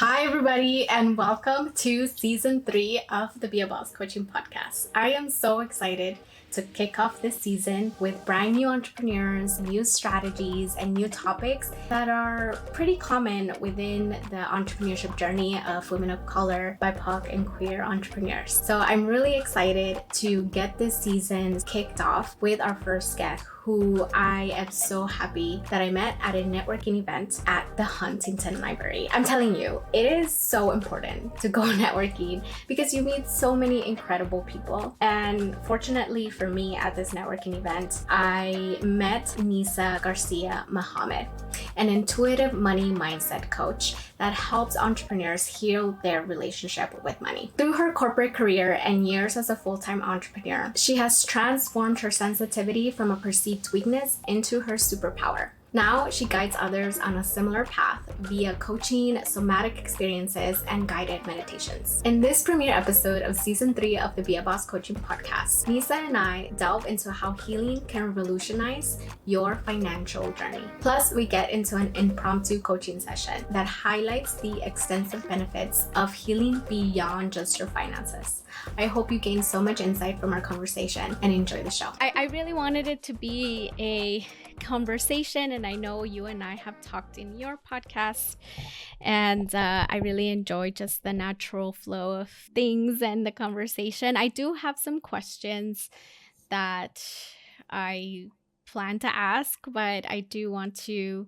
Hi, everybody, and welcome to season 3 of the Be a Boss Coaching Podcast. I am so excited to kick off this season with brand new entrepreneurs, new strategies, and new topics that are pretty common within the entrepreneurship journey of women of color, BIPOC, and queer entrepreneurs. So I'm really excited to get this season kicked off with our first guest, who I am so happy that I met at a networking event at the Huntington Library. I'm telling you, it is so important to go networking because you meet so many incredible people. And fortunately for me at this networking event, I met Neysa Garcia-Mohammed, an intuitive money mindset coach that helps entrepreneurs heal their relationship with money. Through her corporate career and years as a full-time entrepreneur, she has transformed her sensitivity from a perceived weakness into her superpower. Now she guides others on a similar path via coaching, somatic experiences, and guided meditations. In this premiere episode of season 3 of the Be a Boss Coaching Podcast, Neysa and I delve into how healing can revolutionize your financial journey. Plus, we get into an impromptu coaching session that highlights the extensive benefits of healing beyond just your finances. I hope you gain so much insight from our conversation and enjoy the show. I really wanted it to be a conversation, and I know you and I have talked in your podcast, and I really enjoy just the natural flow of things and the conversation. I do have some questions that I plan to ask, but I do want to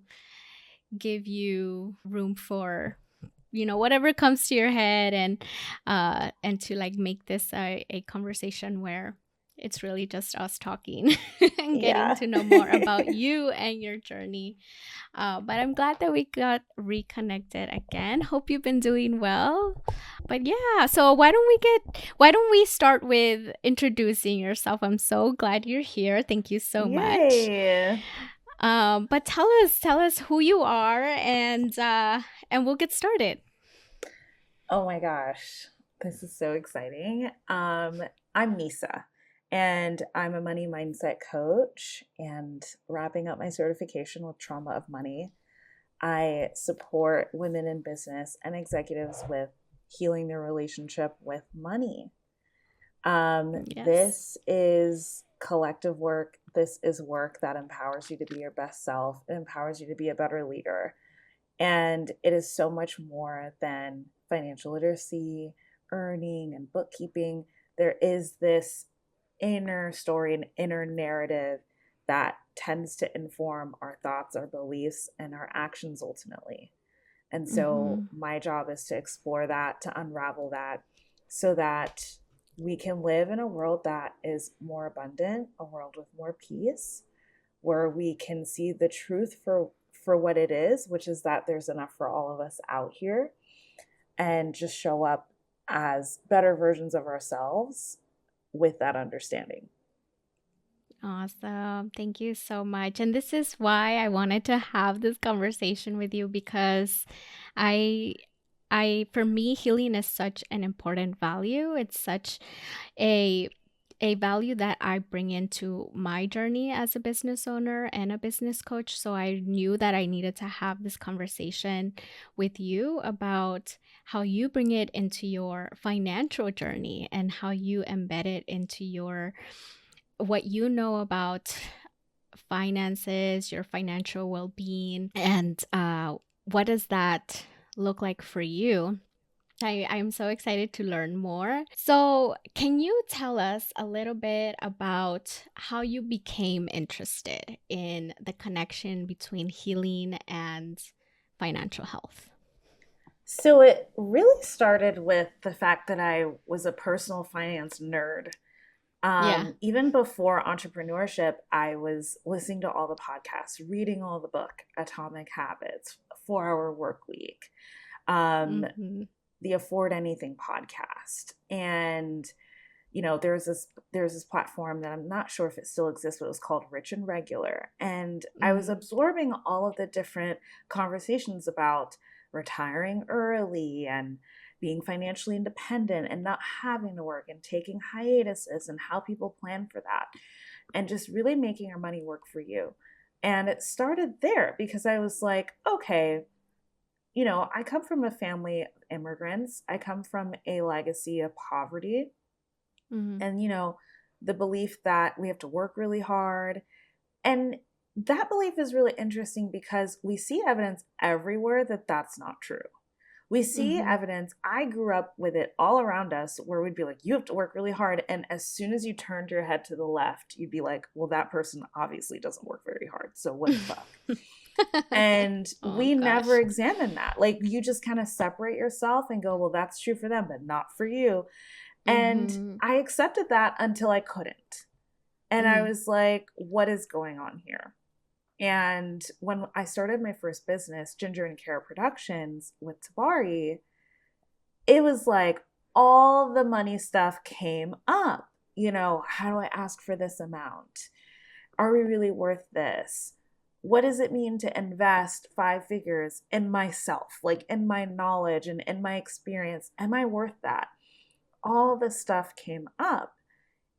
give you room for whatever comes to your head, and to like make this a conversation where it's really just us talking and getting to know more about you and your journey. But I'm glad that we got reconnected again. Hope you've been doing well. But yeah, so why don't we start with introducing yourself? I'm so glad you're here. Thank you so much. But tell us who you are, and we'll get started. Oh my gosh, this is so exciting. I'm Neysa, and I'm a money mindset coach and wrapping up my certification with Trauma of Money. I support women in business and executives with healing their relationship with money. Yes. This is collective work. This is work that empowers you to be your best self. It empowers you to be a better leader. And it is so much more than financial literacy, earning, and bookkeeping. There is this inner story and inner narrative that tends to inform our thoughts, our beliefs, and our actions ultimately. And so my job is to explore that, to unravel that, so that we can live in a world that is more abundant, a world with more peace, where we can see the truth for what it is, which is that there's enough for all of us out here, and just show up as better versions of ourselves with that understanding. Awesome. Thank you so much. And this is why I wanted to have this conversation with you, because for me, healing is such an important value. It's such a value that I bring into my journey as a business owner and a business coach. So I knew that I needed to have this conversation with you about how you bring it into your financial journey and how you embed it into what you know about finances, your financial well-being, and what does that look like for you? I'm so excited to learn more. So can you tell us a little bit about how you became interested in the connection between healing and financial health? So it really started with the fact that I was a personal finance nerd. Even before entrepreneurship, I was listening to all the podcasts, reading all the book, Atomic Habits, 4-Hour Work Week, the Afford Anything podcast. And, there's this platform that I'm not sure if it still exists, but it was called Rich and Regular. And I was absorbing all of the different conversations about retiring early and being financially independent and not having to work and taking hiatuses and how people plan for that and just really making your money work for you. And it started there because I was like, okay, I come from a family of immigrants. I come from a legacy of poverty Mm-hmm. and, the belief that we have to work really hard. And that belief is really interesting because we see evidence everywhere that that's not true. We see Mm-hmm. evidence. I grew up with it all around us where we'd be like, you have to work really hard. And as soon as you turned your head to the left, you'd be like, well, that person obviously doesn't work very hard. So what the fuck? And Oh we never gosh. examine that. Like, you just kind of separate yourself and go, well, that's true for them, but not for you. And Mm-hmm. I accepted that until I couldn't. And I Mm-hmm. was like, what is going on here? And when I started my first business, Ginger and Care Productions with Tabari, it was like all the money stuff came up. How do I ask for this amount? Are we really worth this? What does it mean to invest 5 figures in myself, like in my knowledge and in my experience? Am I worth that? All this stuff came up.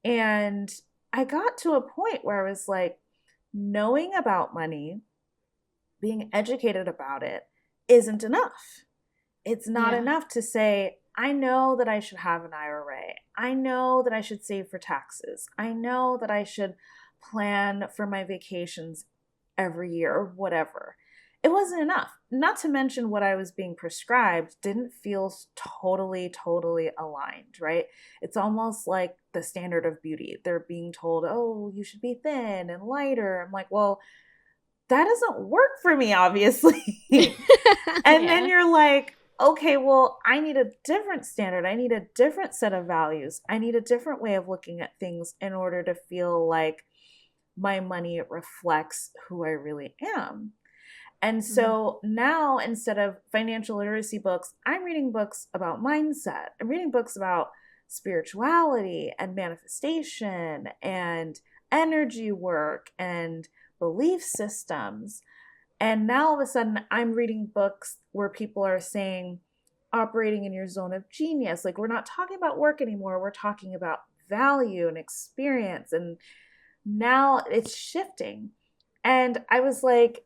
And I got to a point where I was like, knowing about money, being educated about it isn't enough. It's not Yeah. enough to say, I know that I should have an IRA. I know that I should save for taxes. I know that I should plan for my vacations every year or whatever. It wasn't enough. Not to mention what I was being prescribed didn't feel totally aligned, right? It's almost like the standard of beauty. They're being told, oh, you should be thin and lighter. I'm like, well, that doesn't work for me, obviously. And then Yeah. you're like, okay, well, I need a different standard. I need a different set of values. I need a different way of looking at things in order to feel like my money reflects who I really am. And Mm-hmm. so now, instead of financial literacy books, I'm reading books about mindset. I'm reading books about spirituality and manifestation and energy work and belief systems. And now all of a sudden, I'm reading books where people are saying operating in your zone of genius. Like, we're not talking about work anymore. We're talking about value and experience. And now it's shifting. And I was like,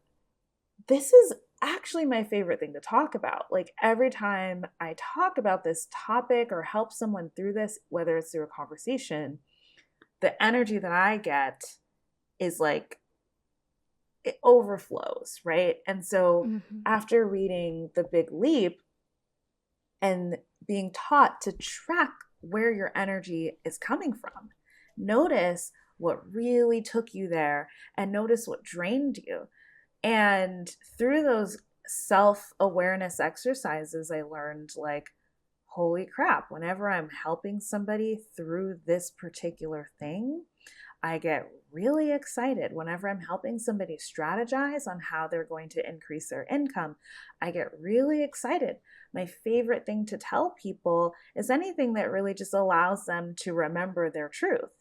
this is actually my favorite thing to talk about. Like, every time I talk about this topic or help someone through this, whether it's through a conversation, the energy that I get is like, it overflows, right? And so Mm-hmm. after reading The Big Leap and being taught to track where your energy is coming from, notice what really took you there and notice what drained you. And through those self-awareness exercises, I learned, like, holy crap, whenever I'm helping somebody through this particular thing, I get really excited. Whenever I'm helping somebody strategize on how they're going to increase their income, I get really excited. My favorite thing to tell people is anything that really just allows them to remember their truth,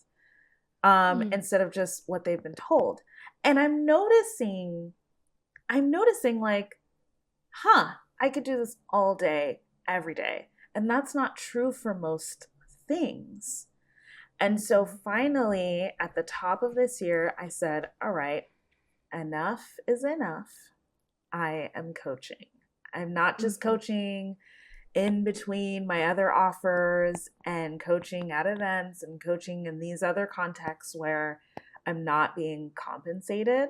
Mm-hmm. instead of just what they've been told. And I'm noticing like, I could do this all day, every day. And that's not true for most things. And so finally, at the top of this year, I said, all right, enough is enough. I am coaching. I'm not just Mm-hmm. coaching in between my other offers and coaching at events and coaching in these other contexts where I'm not being compensated.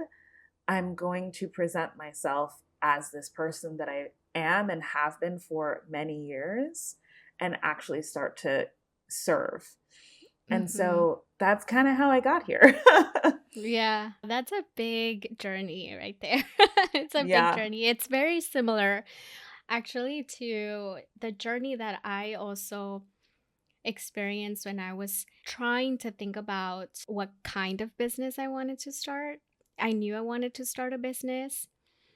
I'm going to present myself as this person that I am and have been for many years and actually start to serve. And Mm-hmm. so that's kind of how I got here. Yeah, that's a big journey right there. It's a big Yeah. journey. It's very similar actually to the journey that I also experienced when I was trying to think about what kind of business I wanted to start. I knew I wanted to start a business,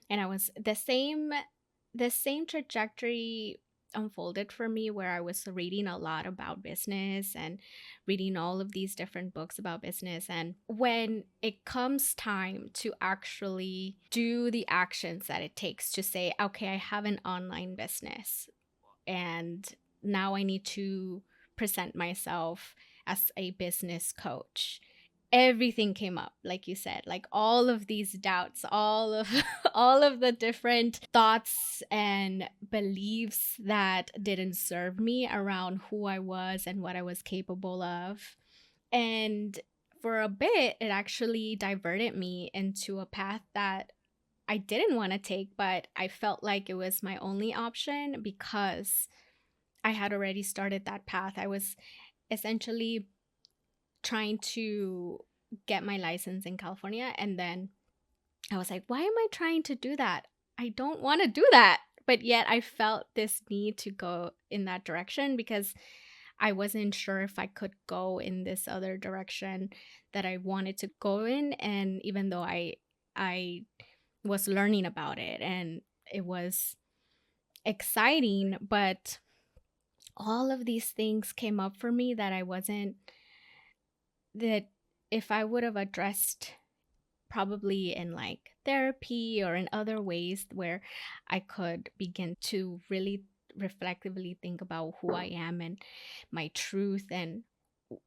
and I was the same trajectory unfolded for me, where I was reading a lot about business and reading all of these different books about business. And when it comes time to actually do the actions that it takes to say, okay, I have an online business and now I need to present myself as a business coach. everything came up, like you said, like all of these doubts, all of all of the different thoughts and beliefs that didn't serve me around who I was and what I was capable of. And for a bit, it actually diverted me into a path that I didn't want to take, but I felt like it was my only option because I had already started that path. I was essentially trying to get my license in California. And then I was like, why am I trying to do that? I don't want to do that. But yet I felt this need to go in that direction because I wasn't sure if I could go in this other direction that I wanted to go in. And even though I was learning about it and it was exciting, but all of these things came up for me that I wasn't, that if I would have addressed probably in like therapy or in other ways where I could begin to really reflectively think about who I am and my truth and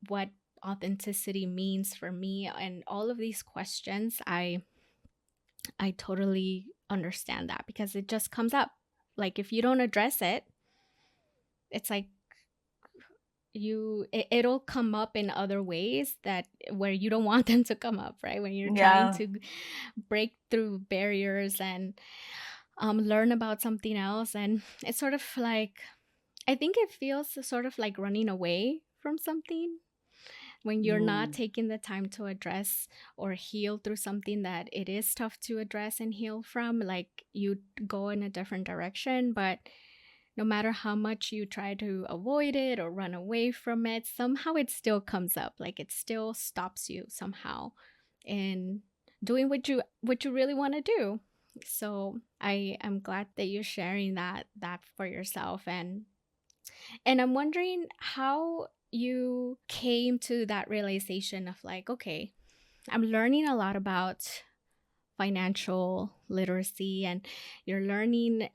what authenticity means for me and all of these questions, I totally understand that because it just comes up. Like if you don't address it, it's like it'll come up in other ways that where you don't want them to come up, right? When you're trying to break through barriers and learn about something else. And it's sort of like, I think it feels sort of like running away from something when you're not taking the time to address or heal through something that it is tough to address and heal from. Like you go in a different direction, but no matter how much you try to avoid it or run away from it, somehow it still comes up. Like it still stops you somehow in doing what you really want to do. So I am glad that you're sharing that for yourself. And I'm wondering how you came to that realization of like, okay, I'm learning a lot about financial literacy and you're learning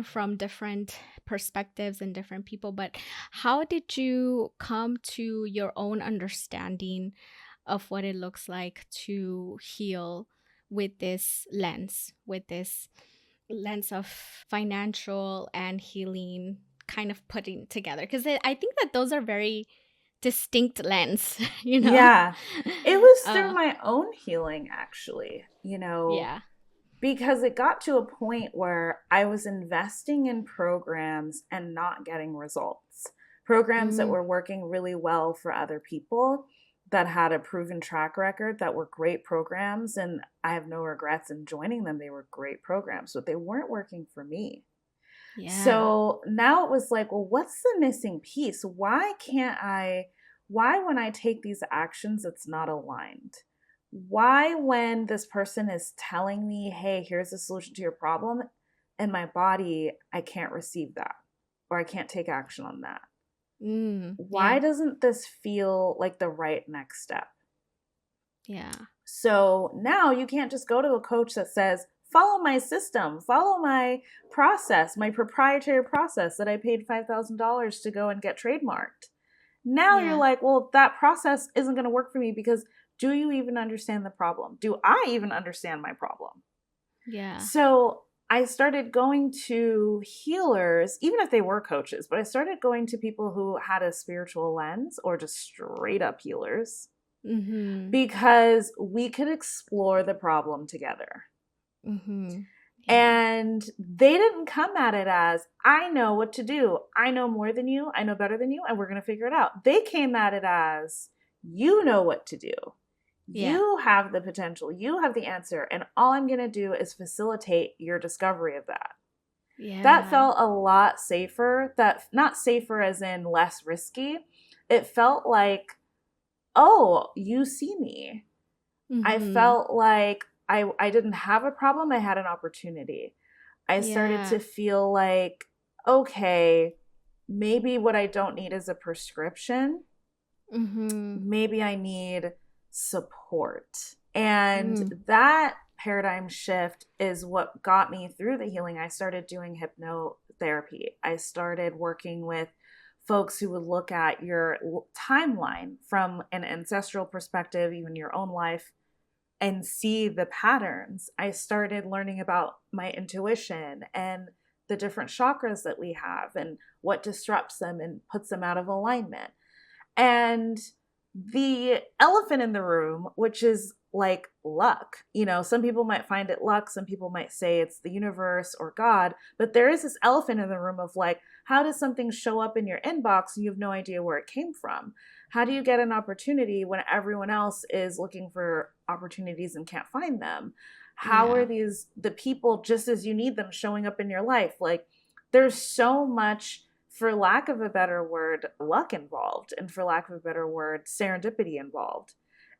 from different perspectives and different people, but how did you come to your own understanding of what it looks like to heal with this lens of financial and healing kind of putting together? Because I think that those are very distinct lens, you know? Yeah. It was through my own healing, actually, Yeah. because it got to a point where I was investing in programs and not getting results. Programs that were working really well for other people that had a proven track record, that were great programs. And I have no regrets in joining them. They were great programs, but they weren't working for me. Yeah. So now it was like, well, what's the missing piece? Why when I take these actions, it's not aligned? Why when this person is telling me, hey, here's the solution to your problem, and my body, I can't receive that or I can't take action on that? Why doesn't this feel like the right next step? Yeah. So now you can't just go to a coach that says, follow my system, follow my process, my proprietary process that I paid $5,000 to go and get trademarked. Now you're like, well, that process isn't going to work for me because do you even understand the problem? Do I even understand my problem? Yeah. So I started going to healers, even if they were coaches, but I started going to people who had a spiritual lens or just straight up healers because we could explore the problem together. And they didn't come at it as, I know what to do. I know more than you. I know better than you. And we're going to figure it out. They came at it as, you know what to do. You have the potential. You have the answer. And all I'm going to do is facilitate your discovery of that. That felt a lot safer. That not safer as in less risky. It felt like, oh, you see me. I felt like I didn't have a problem. I had an opportunity. I started to feel like, okay, maybe what I don't need is a prescription. Maybe I need support. And that paradigm shift is what got me through the healing. I started doing hypnotherapy. I started working with folks who would look at your timeline from an ancestral perspective, even your own life, and see the patterns. I started learning about my intuition and the different chakras that we have and what disrupts them and puts them out of alignment. And the elephant in the room, which is like luck. You know, some people might find it luck. Some people might say it's the universe or God. But there is this elephant in the room of like, how does something show up in your inbox and you have no idea where it came from? How do you get an opportunity when everyone else is looking for opportunities and can't find them? How are the people just as you need them showing up in your life? Like, there's so much, for lack of a better word, luck involved, and for lack of a better word, serendipity involved.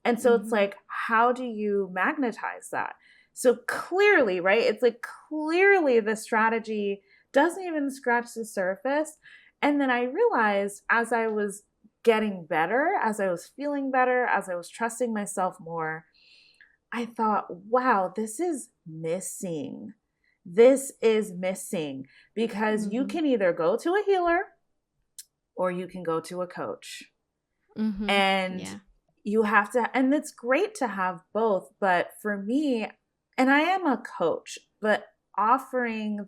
And so it's like, how do you magnetize that? So clearly, right? It's like clearly the strategy doesn't even scratch the surface. And then I realized as I was getting better, as I was feeling better, as I was trusting myself more, I thought, wow, this is missing. This is missing because you can either go to a healer or you can go to a coach. And you have to, and it's great to have both. But for me, and I am a coach, but offering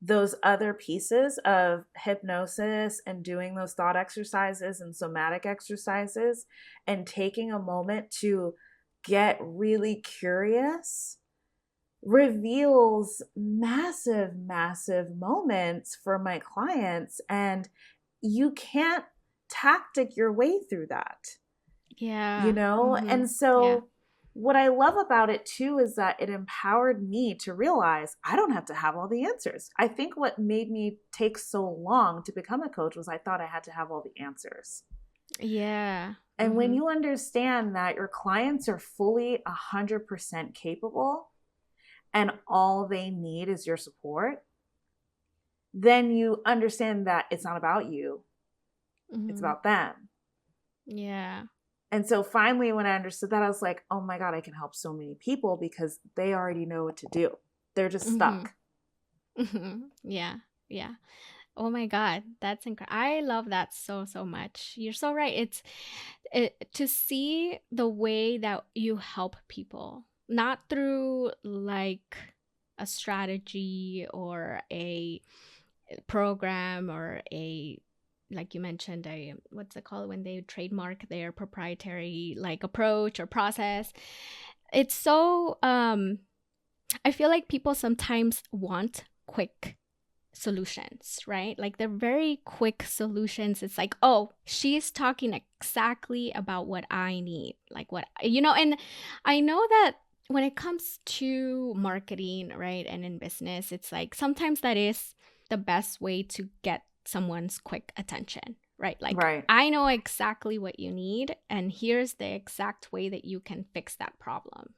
those other pieces of hypnosis and doing those thought exercises and somatic exercises and taking a moment to get really curious reveals massive, massive moments for my clients. And you can't tactic your way through that. Yeah. You know? And so what I love about it too is that it empowered me to realize I don't have to have all the answers. I think what made me take so long to become a coach was I thought I had to have all the answers. Yeah. And when you understand that your clients are fully 100% capable and all they need is your support, then you understand that it's not about you. It's about them. Yeah. And so finally, when I understood that, I was like, oh my God, I can help so many people because they already know what to do. They're just stuck. Yeah. Yeah. Oh my God. That's incredible. I love that so, so much. You're so right. To see the way that you help people, not through like a strategy or a program or like you mentioned, what's it called when they trademark their proprietary like approach or process. It's so, I feel like people sometimes want quick solutions, right? Like they're very quick solutions. It's like, oh, she's talking exactly about what I need. Like what, and I know that when it comes to marketing, right, and in business, it's like sometimes that is the best way to get someone's quick attention, right? Like, I know exactly what you need, and here's the exact way that you can fix that problem.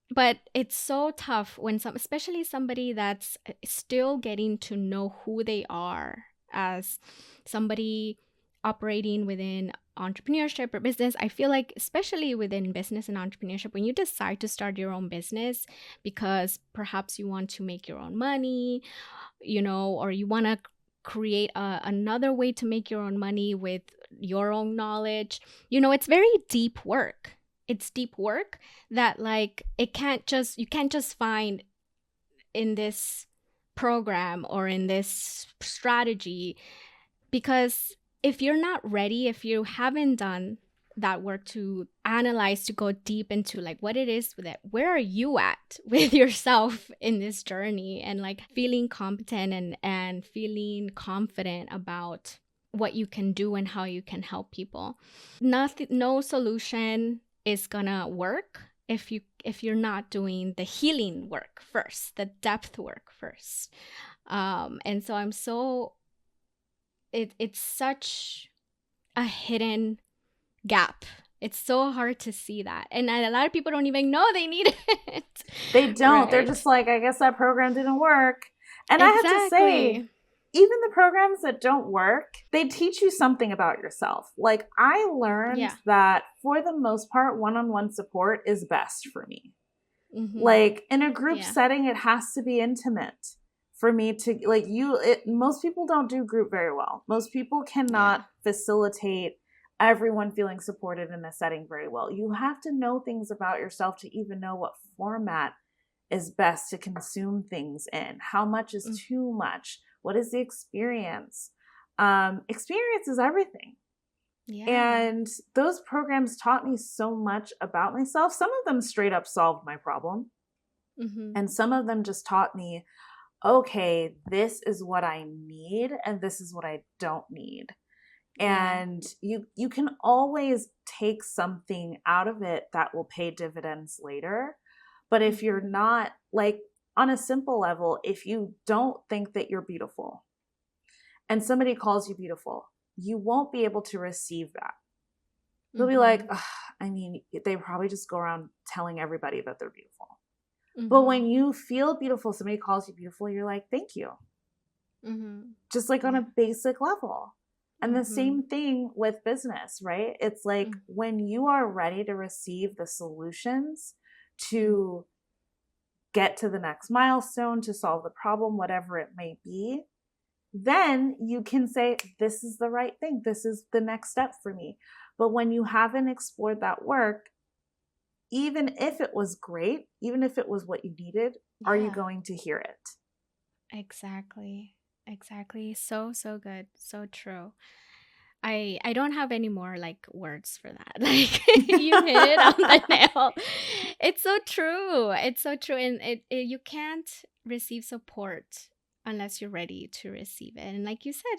But it's so tough when especially somebody that's still getting to know who they are as somebody operating within entrepreneurship or business. I feel like especially within business and entrepreneurship, when you decide to start your own business because perhaps you want to make your own money, or you want to create another way to make your own money with your own knowledge, it's very deep work. It's deep work that like you can't just find in this program or in this strategy, because if you're not ready, if you haven't done that work to analyze, to go deep into like what it is with it, where are you at with yourself in this journey, and like feeling competent and feeling confident about what you can do and how you can help people. No solution is gonna work if you're not doing the healing work first, the depth work first. And so it's such a hidden gap. It's so hard to see that, and a lot of people don't even know they need it. They don't. Right? They're just like, I guess that program didn't work. And exactly. I have to say, even the programs that don't work, they teach you something about yourself. Like I learned that for the most part, one-on-one support is best for me. Like in a group setting, it has to be intimate for me to like most people don't do group very well. Most people cannot facilitate everyone feeling supported in a setting very well. You have to know things about yourself to even know what format is best to consume things in. How much is too much? What is the experience? Experience is everything. Yeah. And those programs taught me so much about myself. Some of them straight up solved my problem. And some of them just taught me, okay, this is what I need and this is what I don't need. And you can always take something out of it that will pay dividends later. But if you're not, like, on a simple level, if you don't think that you're beautiful and somebody calls you beautiful, you won't be able to receive that. You'll be like, I mean, they probably just go around telling everybody that they're beautiful. But when you feel beautiful, somebody calls you beautiful, you're like, thank you. Just like on a basic level. And the same thing with business, right? It's like when you are ready to receive the solutions to get to the next milestone, to solve the problem, whatever it may be, then you can say, this is the right thing. This is the next step for me. But when you haven't explored that work, even if it was great, even if it was what you needed, are you going to hear it? Exactly. So good. So true. I don't have any more like words for that. Like you hit it on the nail. It's so true. And you can't receive support unless you're ready to receive it. And like you said,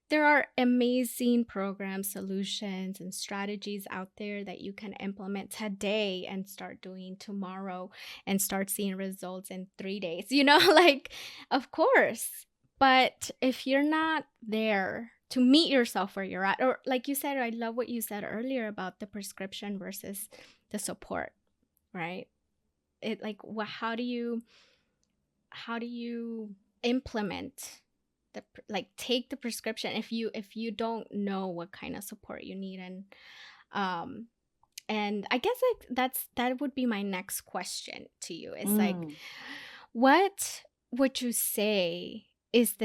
there are amazing programs, solutions, and strategies out there that you can implement today and start doing tomorrow and start seeing results in 3 days, like, of course. But if you're not there to meet yourself where you're at, or like you said, I love what you said earlier about the prescription versus the support, right? It like, how do you implement take the prescription if you don't know what kind of support you need? And I guess that would be my next question to you is like, what would you say is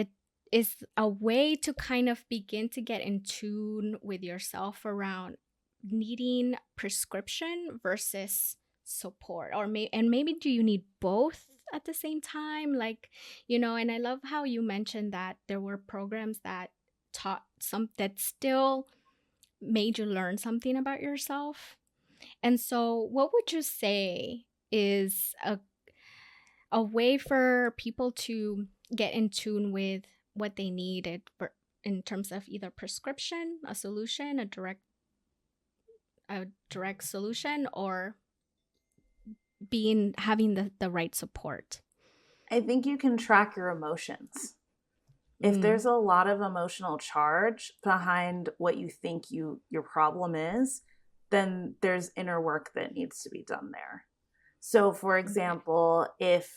a way to kind of begin to get in tune with yourself around needing prescription versus support, or maybe do you need both at the same time? Like, and I love how you mentioned that there were programs that taught that still made you learn something about yourself. And so what would you say is a way for people to get in tune with what they needed in terms of either prescription, a solution, a direct solution, or having the right support? I think you can track your emotions. If there's a lot of emotional charge behind what you think your problem is, then there's inner work that needs to be done there. So for example, if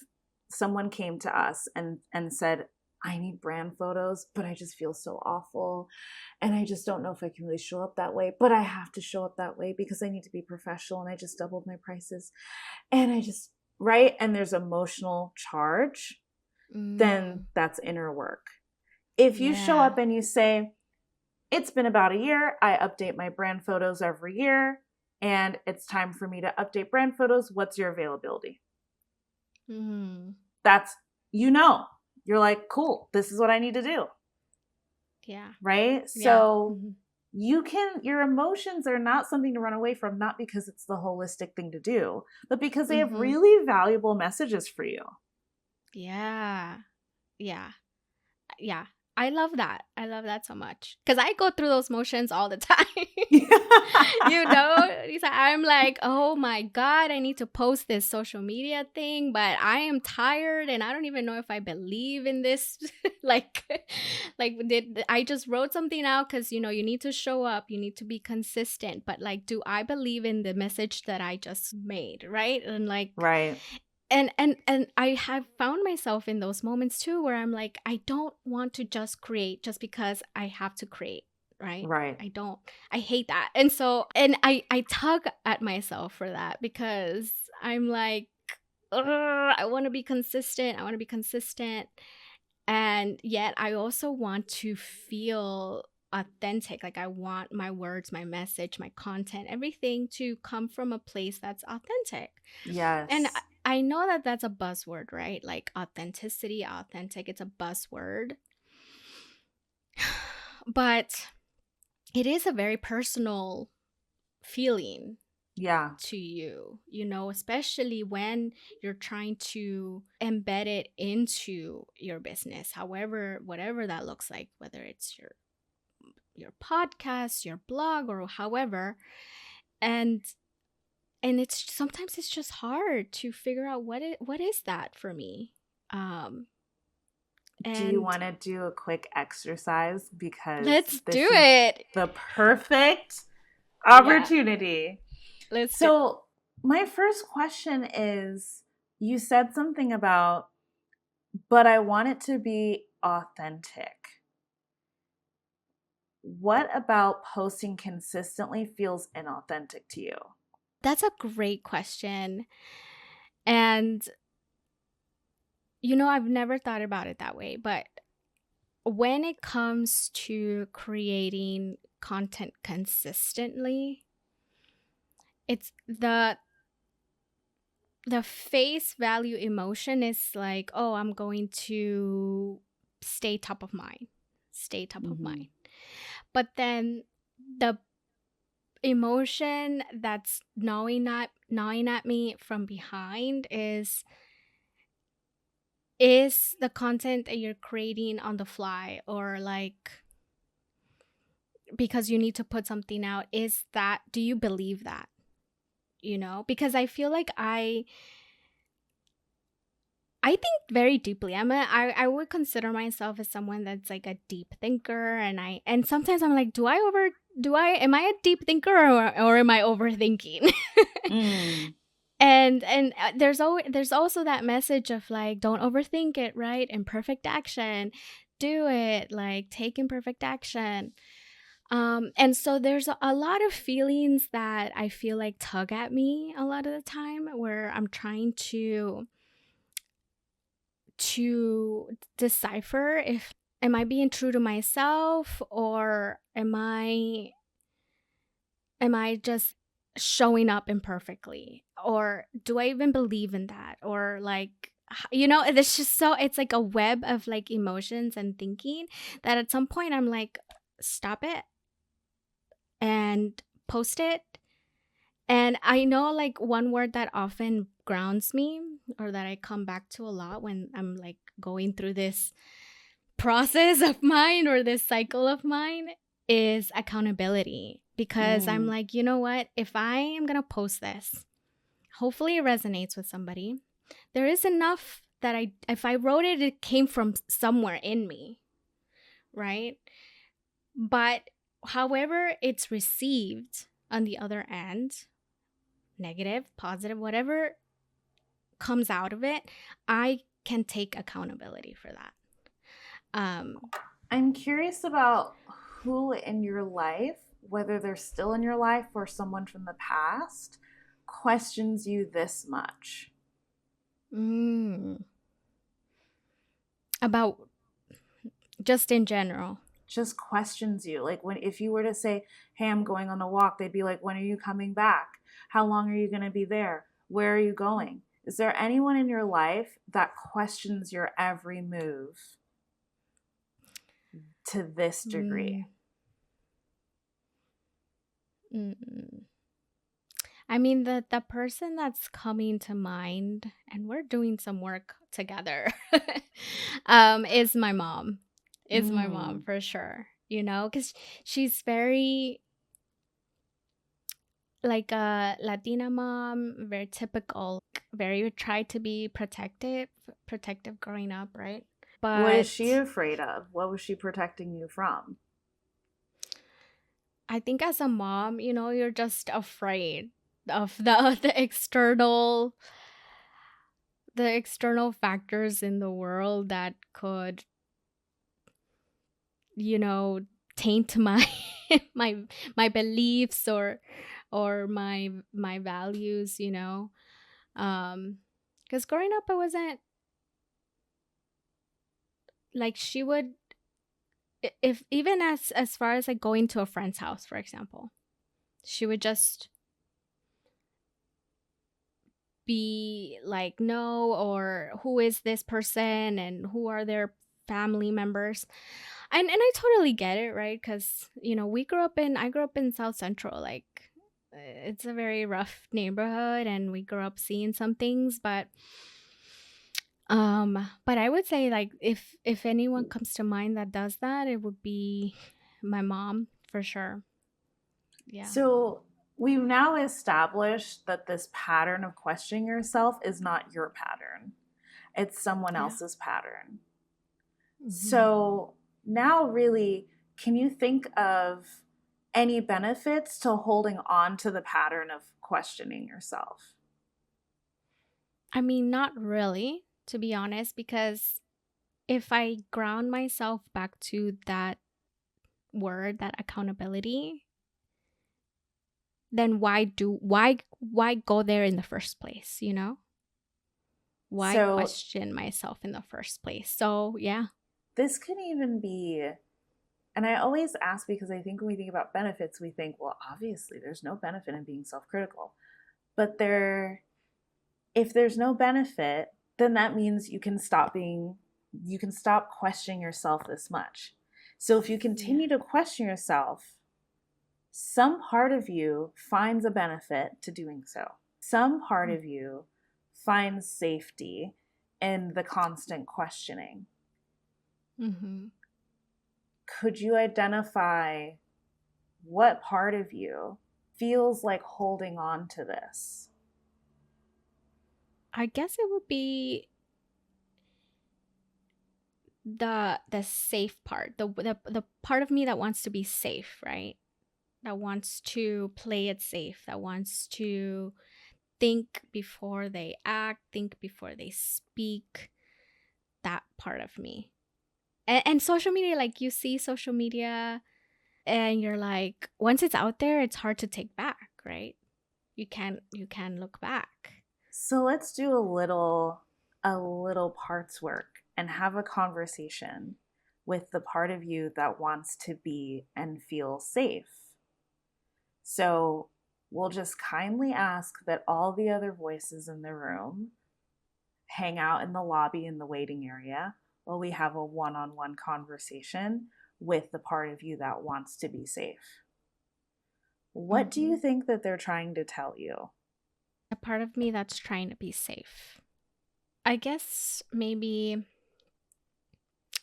someone came to us and said, I need brand photos, but I just feel so awful. And I just don't know if I can really show up that way, but I have to show up that way because I need to be professional and I just doubled my prices. And right? And there's emotional charge, then that's inner work. If you show up and you say, it's been about a year, I update my brand photos every year, and it's time for me to update brand photos, what's your availability? That's, you're like, cool, this is what I need to do. Yeah. Right? Yeah. So your emotions are not something to run away from, not because it's the holistic thing to do, but because they have really valuable messages for you. Yeah. I love that. I love that so much. Because I go through those motions all the time. Lisa, I'm like, oh my God, I need to post this social media thing, but I am tired and I don't even know if I believe in this. I just wrote something out because, you need to show up, you need to be consistent. But like, do I believe in the message that I just made? Right. And like, right. And I have found myself in those moments too, where I'm like, I don't want to just create just because I have to create, right? Right. I hate that. And so, I tug at myself for that because I'm like, I want to be consistent. I want to be consistent. And yet I also want to feel authentic. Like I want my words, my message, my content, everything to come from a place that's authentic. And Yes. I know that that's a buzzword, right? Like authenticity, authentic, it's a buzzword. But it is a very personal feeling Yeah. to you, especially when you're trying to embed it into your business, however, whatever that looks like, whether it's your podcast, your blog, or however. And it's sometimes it's just hard to figure out what is that for me. Do you And want to do a quick exercise? Because let's this do is it. the perfect Yeah, opportunity. let's do it. So, my first question is, you said something about, but I want it to be authentic. What about posting consistently feels inauthentic to you? That's a great question. And I've never thought about it that way, but when it comes to creating content consistently, it's the face value emotion is like, oh, I'm going to stay top of mind. Stay top of Mm-hmm. mind. But then the emotion that's gnawing at me from behind is the content that you're creating on the fly, or like because you need to put something out, do you believe that? Because I feel like I think very deeply. I would consider myself as someone that's like a deep thinker, and sometimes I'm like, am I a deep thinker, or am I overthinking? Mm. And there's also that message of like, don't overthink it, right? Imperfect action, do it, like take imperfect action. And so there's a lot of feelings that I feel like tug at me a lot of the time, where I'm trying to decipher if am I being true to myself, or am I just showing up imperfectly, or do I even believe in that, or like, it's just it's like a web of like emotions and thinking that at some point I'm like, stop it and post it. And I know like one word that often grounds me, or that I come back to a lot when I'm like going through this process of mine, or this cycle of mine, is accountability. Because I'm Mm. like, you know what? If I am going to post this, hopefully it resonates with somebody. There is enough that if I wrote it, it came from somewhere in me, right? But however it's received on the other end, negative, positive, whatever comes out of it, I can take accountability for that. I'm curious about who in your life, whether they're still in your life or someone from the past, questions you this much. About just in general. Just questions you. Like if you were to say, hey, I'm going on a walk, they'd be like, when are you coming back? How long are you going to be there? Where are you going? Is there anyone in your life that questions your every move to this degree? I mean, the person that's coming to mind, and we're doing some work together, is my mom. Is my mom for sure. Because she's very like a Latina mom, very typical, very tried to be protective growing up, right? But what is she afraid of? What was she protecting you from? I think as a mom, you're just afraid of the external factors in the world that could, taint my my beliefs, or my values. Because growing up, I wasn't like she would, if even as far as like going to a friend's house, for example, she would just be like, no, or who is this person and who are their family members. And I totally get it, right? Because, you know, I grew up in South Central. Like, it's a very rough neighborhood and we grew up seeing some things, but I would say, like, if anyone comes to mind that does that, it would be my mom for sure. Yeah. So we've now established that this pattern of questioning yourself is not your pattern. It's someone Yeah. else's pattern. Mhm. So now really, can you think of any benefits to holding on to the pattern of questioning yourself? I mean, not really, to be honest, because if I ground myself back to that word, that accountability, then why go there in the first place, you know? Why So question myself in the first place? So, yeah. this can even be, and I always ask because I think when we think about benefits, we think, well, obviously there's no benefit in being self-critical. But if there's no benefit, then that means you can stop questioning yourself this much. So if you continue to question yourself, some part of you finds a benefit to doing so. Some part of you finds safety in the constant questioning. Mm-hmm. Could you identify what part of you feels like holding on to this? I guess it would be the safe part, the part of me that wants to be safe, right? That wants to play it safe, that wants to think before they act, think before they speak. That part of me. And social media, like, you see social media and you're like, once it's out there, it's hard to take back, right? You can look back. So let's do a little parts work and have a conversation with the part of you that wants to be and feel safe. So we'll just kindly ask that all the other voices in the room hang out in the lobby in the waiting area while we have a one-on-one conversation with the part of you that wants to be safe. What do you think that they're trying to tell you? A part of me that's trying to be safe. I guess maybe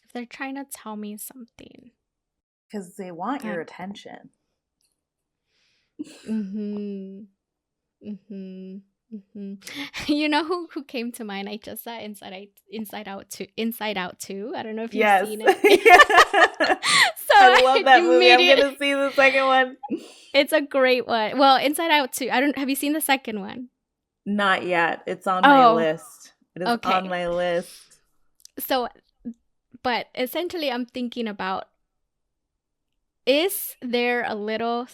if they're trying to tell me something. Because they want your attention. Mm-hmm. Mm-hmm. Mm-hmm. You know who came to mind? I just saw Inside Out 2. I don't know if you've seen it. So I love that movie. I'm gonna see the second one. It's a great one. Well, Inside Out 2. Have you seen the second one? Not yet. It's on my list. It is on my list. So, but essentially I'm thinking about, is there a little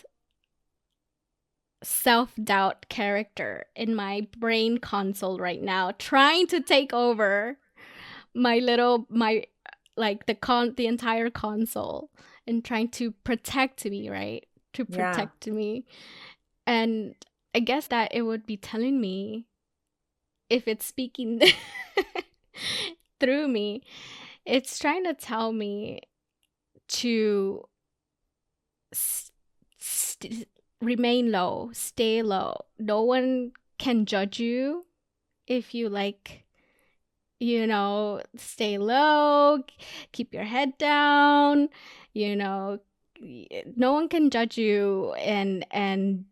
self-doubt character in my brain console right now trying to take over the entire console and trying to protect me, right? To protect me. And I guess that it would be telling me, if it's speaking through me, it's trying to tell me to remain low, stay low. No one can judge you if you, like, you know, stay low, keep your head down, you know, no one can judge you, and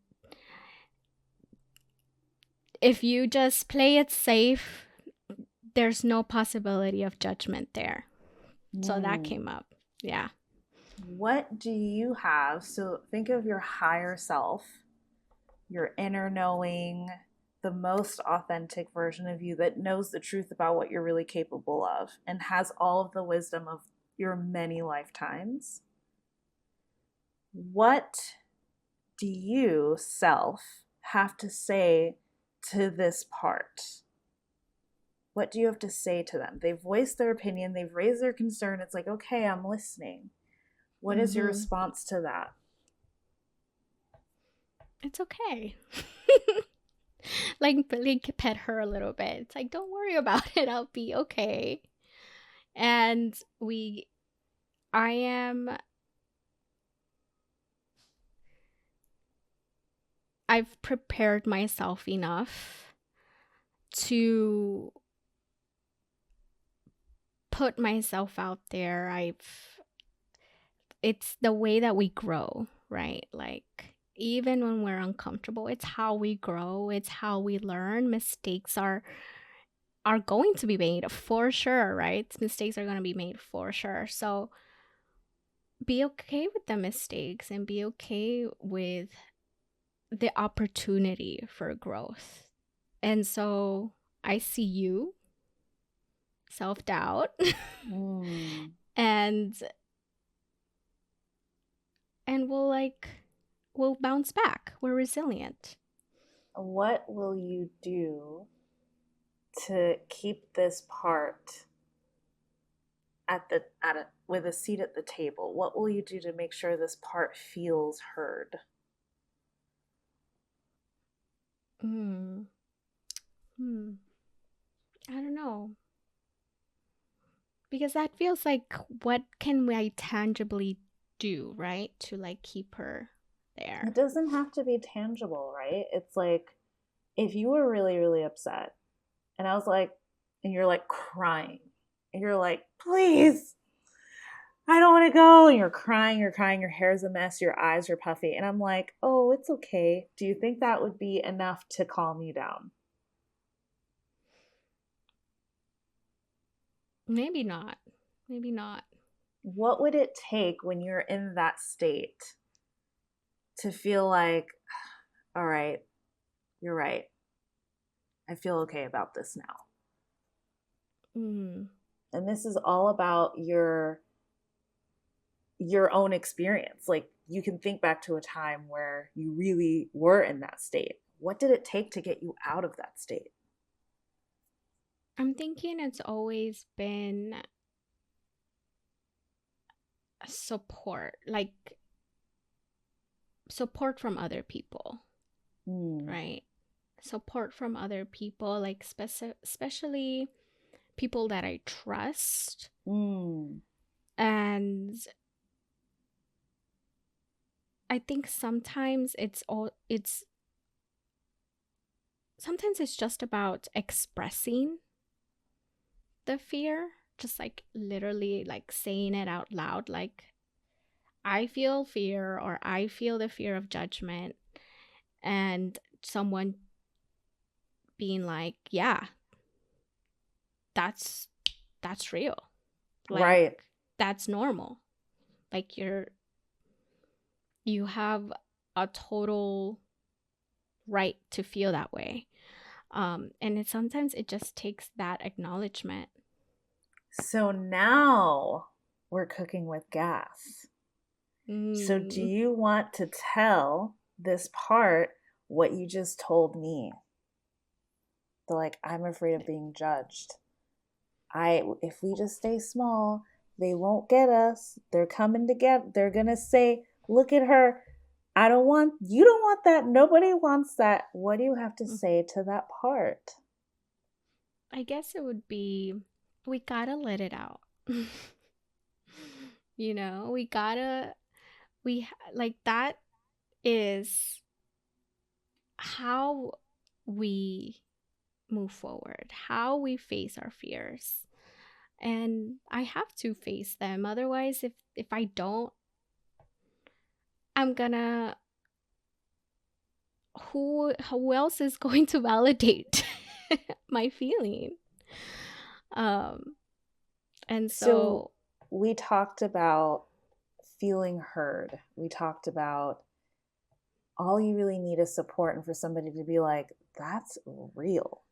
if you just play it safe, there's no possibility of judgment there. So that came up. Yeah. What do you have? So think of your higher self, your inner knowing, the most authentic version of you that knows the truth about what you're really capable of and has all of the wisdom of your many lifetimes. What do you, self, have to say to this part? What do you have to say to them? They've voiced their opinion, they've raised their concern. It's like, okay, I'm listening. What is your Mm-hmm. response to that? It's okay. Like pet her a little bit. It's like, don't worry about it. I'll be okay. And I am, I've prepared myself enough to put myself out there. It's the way that we grow, right? Like, even when we're uncomfortable, it's how we grow, it's how we learn. Mistakes are going to be made for sure, right? Mistakes are going to be made for sure. So be okay with the mistakes and be okay with the opportunity for growth. And so I see you, self doubt, Mm. and we'll bounce back. We're resilient. What will you do to keep this part with a seat at the table? What will you do to make sure this part feels heard? Hmm. Hmm. I don't know. Because that feels like, what can I tangibly do, right? To like keep her It there. doesn't have to be tangible, right? It's like if you were really, really upset and I was like, and you're like crying, and you're like, please, I don't want to go. And you're crying, your hair's a mess, your eyes are puffy. And I'm like, oh, it's okay. Do you think that would be enough to calm you down? Maybe not. Maybe not. What would it take when you're in that state to feel like, all right, you're right. I feel okay about this now. Mm. And this is all about your own experience. Like you can think back to a time where you really were in that state. What did it take to get you out of that state? I'm thinking it's always been support, like support from other people, Mm. right? Support from other people, like especially people that I trust. Mm. And I think sometimes it's just about expressing the fear, just like literally like saying it out loud, like I feel fear, or I feel the fear of judgment, and someone being like, yeah, that's real. Like, Right. that's normal. Like, you have a total right to feel that way. And sometimes it just takes that acknowledgement. So now we're cooking with gas. So do Mm. you want to tell this part what you just told me? The like, I'm afraid of being judged. If we just stay small, they won't get us. They're coming to get, they're gonna say, look at her. You don't want that. Nobody wants that. What do you have to say to that part? I guess it would be, we gotta let it out. We gotta, like, that is how we move forward, how we face our fears. And I have to face them. Otherwise, if I don't, I'm gonna, who else is going to validate my feeling? Um and So so we talked about feeling heard. We talked about all you really need is support and for somebody to be like, that's real.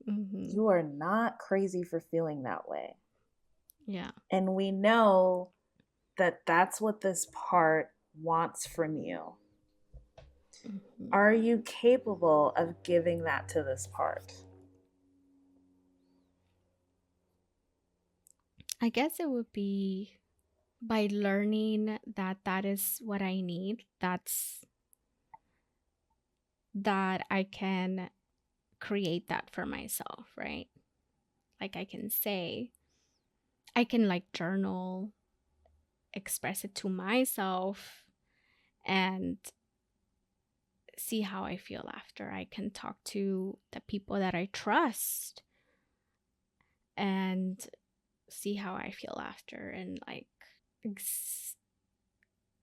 mhm, You are not crazy for feeling that way. yeah. And we know that that's what this part wants from you. Mhm. Are you capable of giving that to this part? I guess it would be by learning that that is what I need. That I can create that for myself, right? Like I can like journal, express it to myself, and see how I feel after. I can talk to the people that I trust and see how I feel after. And like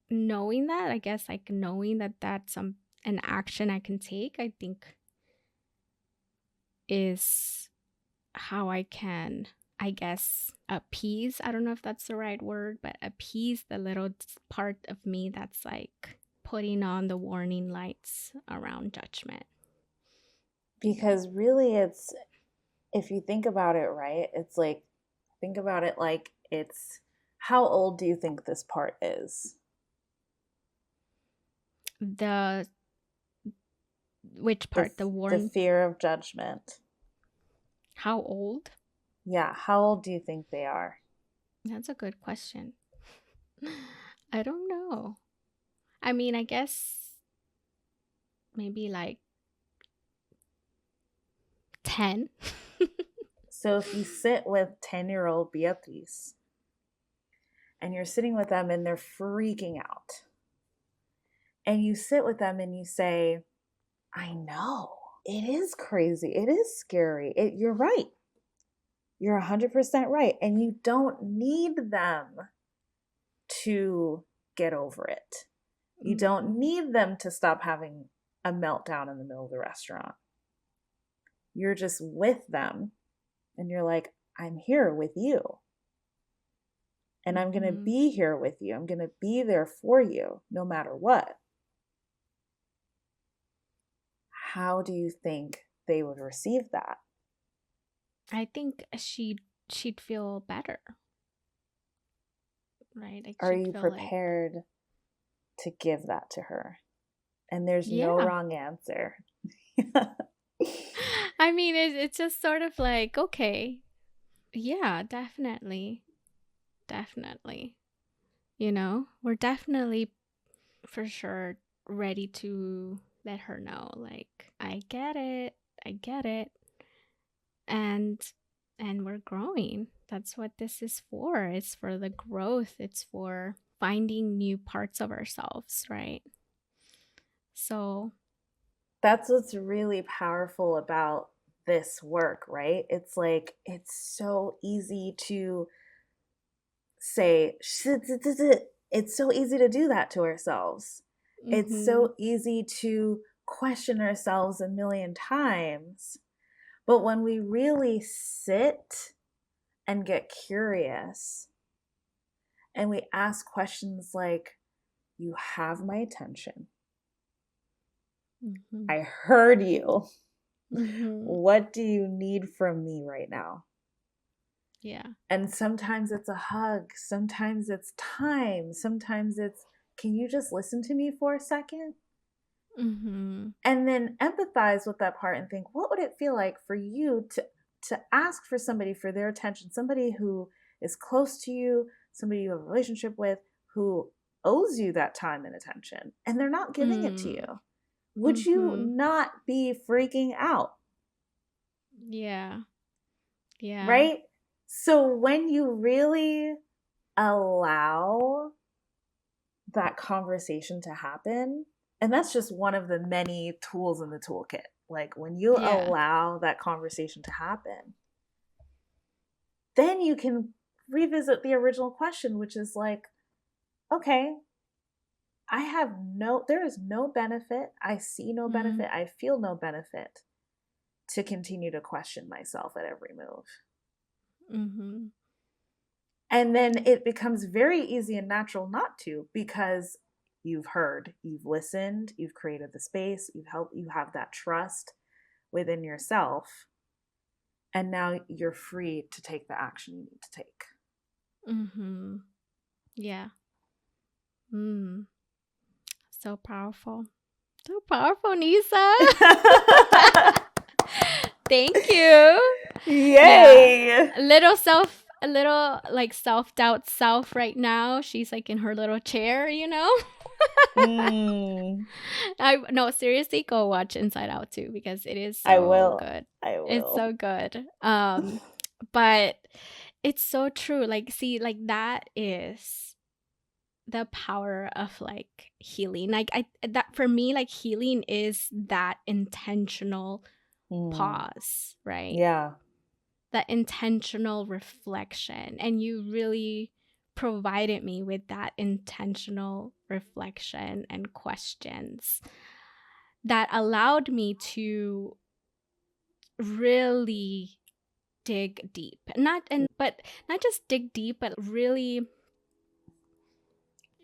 knowing that, I guess, like knowing that that's an action I can take, I think is how I can, I guess, appease. I don't know if that's the right word, but appease the little part of me that's like putting on the warning lights around judgment. Because really, it's, if you think about it, right, it's like, think about it like it's, how old do you think this part is? Which part? The warning? The fear of judgment. How old? Yeah, how old do you think they are? That's a good question. I don't know. I mean, I guess maybe like 10. So if you sit with 10-year-old Beatriz and you're sitting with them and they're freaking out, and you sit with them and you say, I know, it is crazy. It is scary. You're right. You're 100% right. And you don't need them to get over it. You don't need them to stop having a meltdown in the middle of the restaurant. You're just with them and you're like, I'm here with you. And I'm going to be here with you. I'm going to be there for you no matter what. How do you think they would receive that? I think she'd feel better. Right? Like, are you prepared to give that to her? And there's no wrong answer. I mean, it's just sort of like, okay, yeah, definitely. Definitely. You know, we're definitely for sure ready to let her know, like, I get it. And we're growing. That's what this is for. It's for the growth. It's for finding new parts of ourselves, right? So that's what's really powerful about this work, right? It's like, it's so easy to say, it's so easy to do that to ourselves. It's so easy to question ourselves a million times. But when we really sit and get curious and we ask questions like, you have my attention. I heard you. What do you need from me right now? Yeah. And sometimes it's a hug. Sometimes it's time. Sometimes it's, can you just listen to me for a second? And then empathize with that part and think, what would it feel like for you to ask for somebody for their attention, somebody who is close to you, somebody you have a relationship with, who owes you that time and attention, and they're not giving it to you? Would you not be freaking out? Yeah. Yeah. Right? So when you really allow that conversation to happen, and that's just one of the many tools in the toolkit. Like, when you allow that conversation to happen, then you can revisit the original question, which is like, okay, there is no benefit. I see no benefit. I feel no benefit to continue to question myself at every move. And then it becomes very easy and natural not to, because you've heard, you've listened, you've created the space, you have that trust within yourself. And now you're free to take the action you need to take. Yeah. So powerful. So powerful, Neysa. Thank you. Yay. Yeah. Little a little like self-doubt self right now. She's like in her little chair, you know? Mm, I no, seriously, go watch Inside Out too because it is I so will. good. I It's will. so good. But it's so true. Like, see, like that is the power of like healing. Like I that for me, like healing is that intentional Mm, pause, right? yeah. That intentional reflection. And you really provided me with that intentional reflection and questions that allowed me to really dig deep. But not just dig deep, but really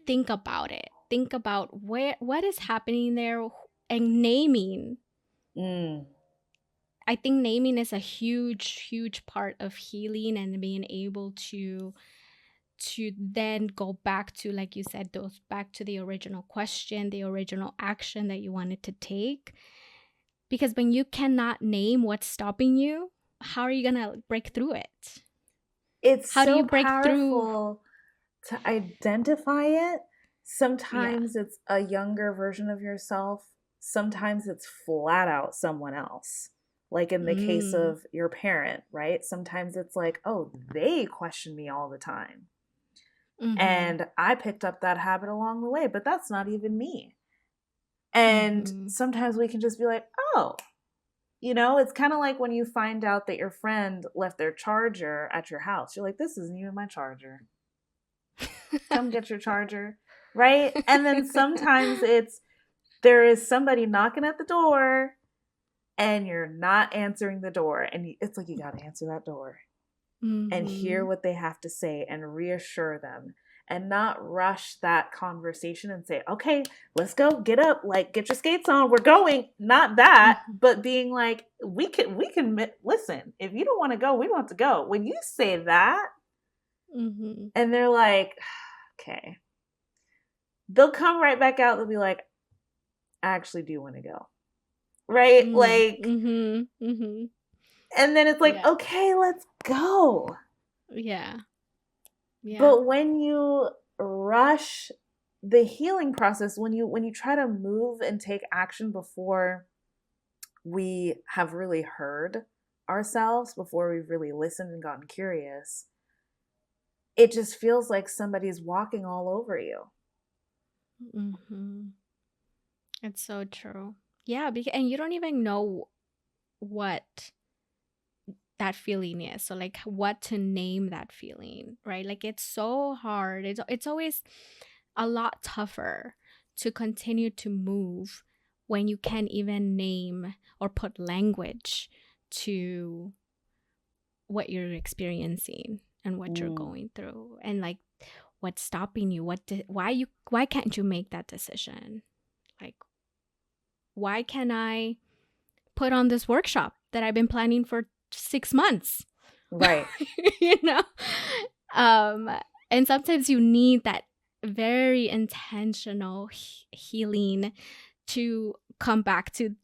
think about it. Think about what is happening there and naming. Mm, I think naming is a huge part of healing and being able to then go back to, like you said, those back to the original question, the original action that you wanted to take. Because when you cannot name what's stopping you, how are you gonna break through it? it's How do so you break through? powerful to identify it. Yeah. Sometimes it's a younger version of yourself. Sometimes it's flat out someone else. Like in the case Mm. of your parent, right? Sometimes it's like, oh, they question me all the time. Mm-hmm. And I picked up that habit along the way, but that's not even me. And Mm-hmm. sometimes we can just be like, oh, it's kind of like when you find out that your friend left their charger at your house. You're like, this isn't even my charger. Come get your charger. Right? And then sometimes there is somebody knocking at the door and you're not answering the door. And it's like, you got to answer that door and hear Mm-hmm. what they have to say and reassure them and not rush that conversation and say, okay, let's go, get up, like get your skates on, we're going. Not that, Mm-hmm. but being like, we can listen. If you don't want to go, we don't have to go. When you say that Mm-hmm. and they're like, okay, they'll come right back out. They'll be like, I actually do want to go. Right? Like, Mm-hmm. Mm-hmm. and then it's like, Yeah. okay, let's go. Yeah. Yeah. But when you rush the healing process, when you try to move and take action before we have really heard ourselves, before we've really listened and gotten curious, it just feels like somebody's walking all over you. Mm-hmm. It's so true. Yeah, and you don't even know what that feeling is. So like what to name that feeling, right? Like it's so hard. It's always a lot tougher to continue to move when you can't even name or put language to what you're experiencing and what you're Mm, going through, and like what's stopping you, why can't you make that decision? Like, why can I put on this workshop that I've been planning for 6 months? right. you know um and sometimes you need that very intentional healing to come back to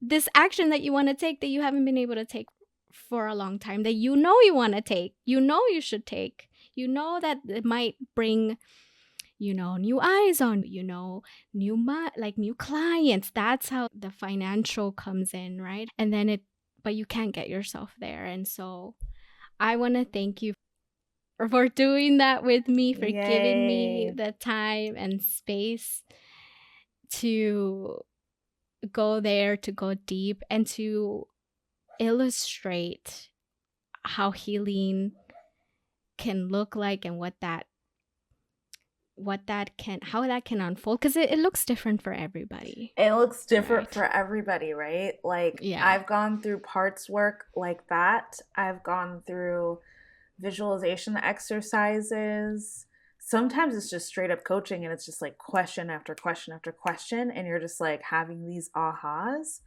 this action that you want to take, that you haven't been able to take for a long time, that you want to take, you should take, that it might bring new eyes on, new clients. That's how the financial comes in, right? And then but you can't get yourself there. And so I want to thank you for doing that with me, for giving me Yay. the time and space to go there, to go deep, and to illustrate how healing can look like, and how that can unfold, because it looks different for everybody, It looks different right? for everybody, right? Like, Yeah. I've gone through parts work like that. I've gone through visualization exercises. Sometimes it's just straight up coaching and it's just like question after question after question. And you're just like having these ahas.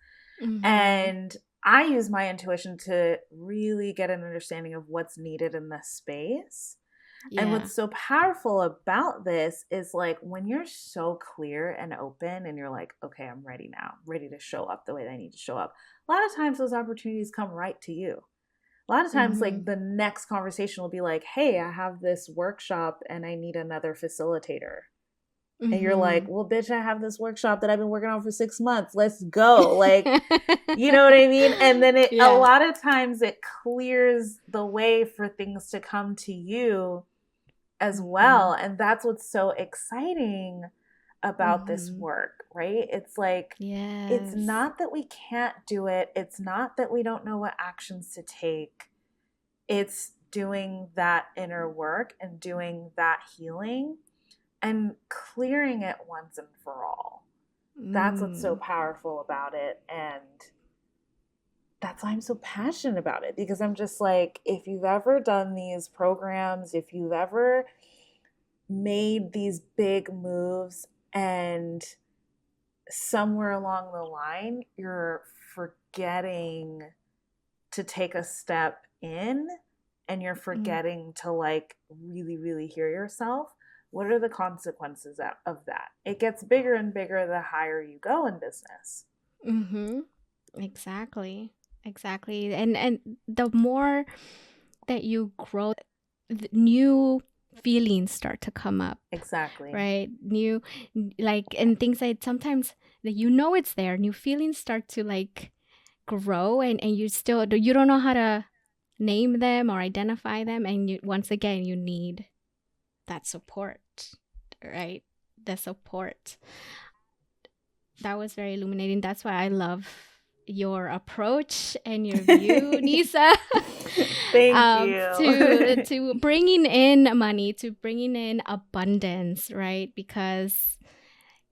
Mm-hmm. And I use my intuition to really get an understanding of what's needed in this space. And Yeah. what's so powerful about this is like when you're so clear and open and you're like, okay, I'm ready now, ready to show up the way that I need to show up. A lot of times those opportunities come right to you. A lot of times, Mm-hmm. like, the next conversation will be like, hey, I have this workshop and I need another facilitator. And you're like, Mm-hmm. well, bitch, I have this workshop that I've been working on for 6 months. Let's go. Like, you know what I mean? And then a Yeah. lot of times it clears the way for things to come to you as Mm-hmm. well. And that's what's so exciting about this Mm-hmm. work, right? It's like, it's Yes. not that we can't do it. It's not that we don't know what actions to take. It's doing that inner work and doing that healing and clearing it once and for all. That's what's so Mm. powerful about it. And that's why I'm so passionate about it, because I'm just like, if you've ever done these programs, if you've ever made these big moves and somewhere along the line you're forgetting to take a step in and you're Mm. forgetting to like really really hear yourself, what are the consequences of that? It gets bigger and bigger the higher you go in business. Mm-hmm. Exactly. Exactly. And the more that you grow, new feelings start to come up, Exactly. right? New, like, and things that sometimes that it's there, new feelings start to like grow, and you don't know how to name them or identify them. And once again, you need that support, right? The support. That was very illuminating. That's why I love your approach and your view, Neysa. Thank you. To bringing in money, to bringing in abundance, right? Because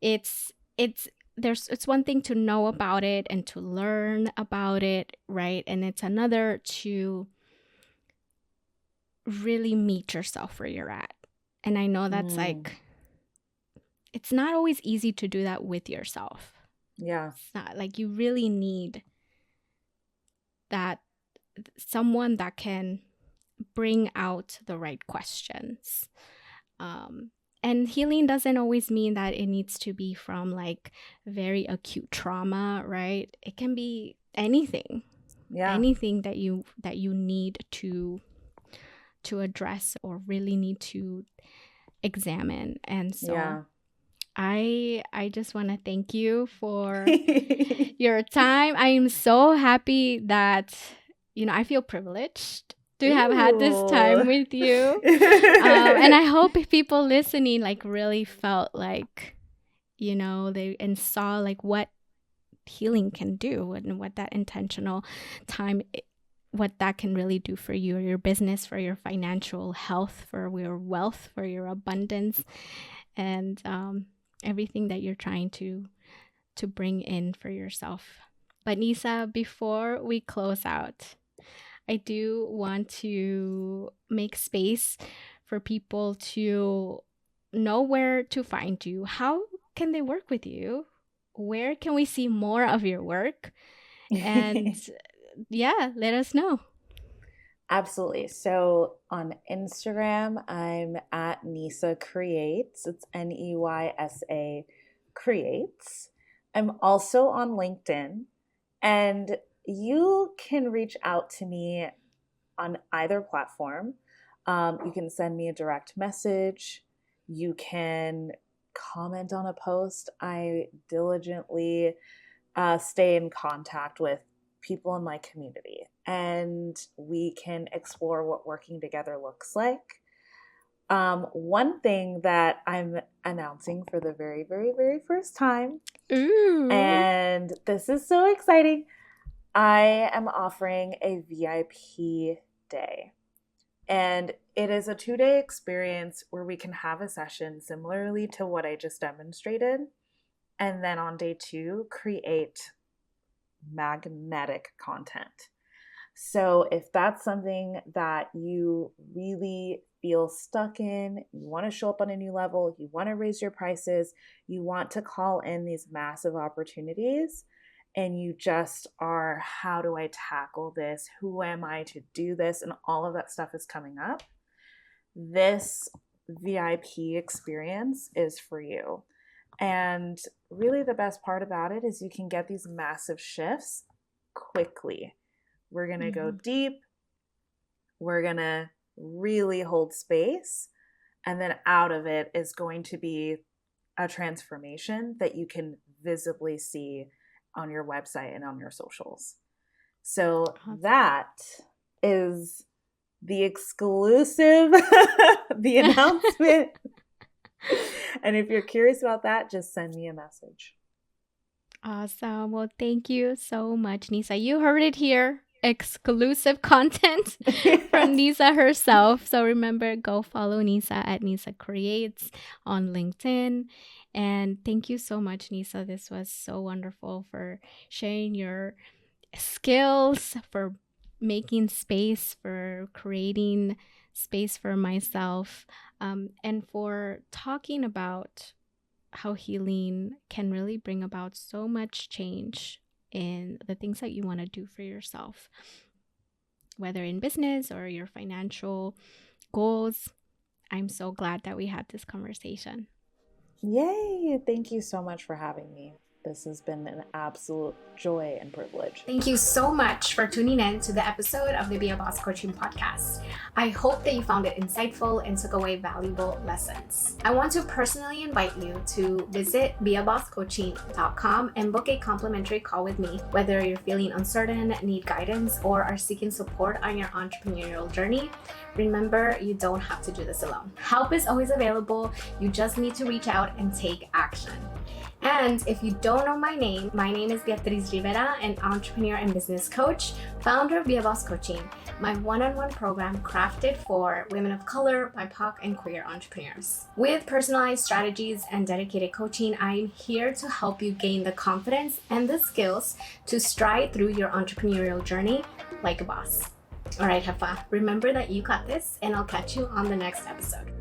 it's it's one thing to know about it and to learn about it, right? And it's another to really meet yourself where you're at. And I know that's Mm, like, it's not always easy to do that with yourself. yeah. It's not like, you really need that, someone that can bring out the right questions. Um, and healing doesn't always mean that it needs to be from like very acute trauma, right? It can be anything, Yeah. anything that you need to address or really need to examine. And so Yeah. I just want to thank you for your time. I am so happy that, I feel privileged to have had this Ooh. time with you. And I hope if people listening like really felt like, they and saw like what healing can do and what that intentional time, what that can really do for you or your business, for your financial health, for your wealth, for your abundance, and everything that you're trying to bring in for yourself. But Neysa, before we close out, I do want to make space for people to know where to find you. How can they work with you? Where can we see more of your work? And yeah, let us know. Absolutely. So on Instagram, I'm at Neysa Creates. It's Neysa Creates. I'm also on LinkedIn, and you can reach out to me on either platform. You can send me a direct message. You can comment on a post. I diligently stay in contact with people in my community, and we can explore what working together looks like. One thing that I'm announcing for the very, very, very first time, Ooh. and this is so exciting, I am offering a VIP day. And it is a 2-day experience where we can have a session similarly to what I just demonstrated. And then on day 2, create magnetic content. So if that's something that you really feel stuck in, you want to show up on a new level, you want to raise your prices, you want to call in these massive opportunities, and you just are, how do I tackle this? Who am I to do this? And all of that stuff is coming up. This VIP experience is for you. And really, the best part about it is you can get these massive shifts quickly. We're going to go Mm-hmm. deep. We're going to really hold space. And then out of it is going to be a transformation that you can visibly see on your website and on your socials. So that is the exclusive, the announcement. And if you're curious about that, just send me a message. Awesome. Well, thank you so much, Neysa. You heard it here. Exclusive content from Neysa herself. So remember, go follow Neysa at Neysa Creates on LinkedIn. And thank you so much, Neysa. This was so wonderful for sharing your skills, for making space, for creating space for myself, and for talking about how healing can really bring about so much change in the things that you want to do for yourself, whether in business or your financial goals. I'm so glad that we had this conversation. Yay! Thank you so much for having me. This has been an absolute joy and privilege. Thank you so much for tuning in to the episode of the Be a Boss Coaching Podcast. I hope that you found it insightful and took away valuable lessons. I want to personally invite you to visit beabosscoaching.com and book a complimentary call with me, whether you're feeling uncertain, need guidance, or are seeking support on your entrepreneurial journey. Remember, you don't have to do this alone. Help is always available. You just need to reach out and take action. And if you don't know my name is Beatriz Rivera, an entrepreneur and business coach, founder of Be a Boss Coaching, my one-on-one program crafted for women of color, BIPOC, and queer entrepreneurs. With personalized strategies and dedicated coaching, I'm here to help you gain the confidence and the skills to stride through your entrepreneurial journey like a boss. All right, Hefa, remember that you got this, and I'll catch you on the next episode.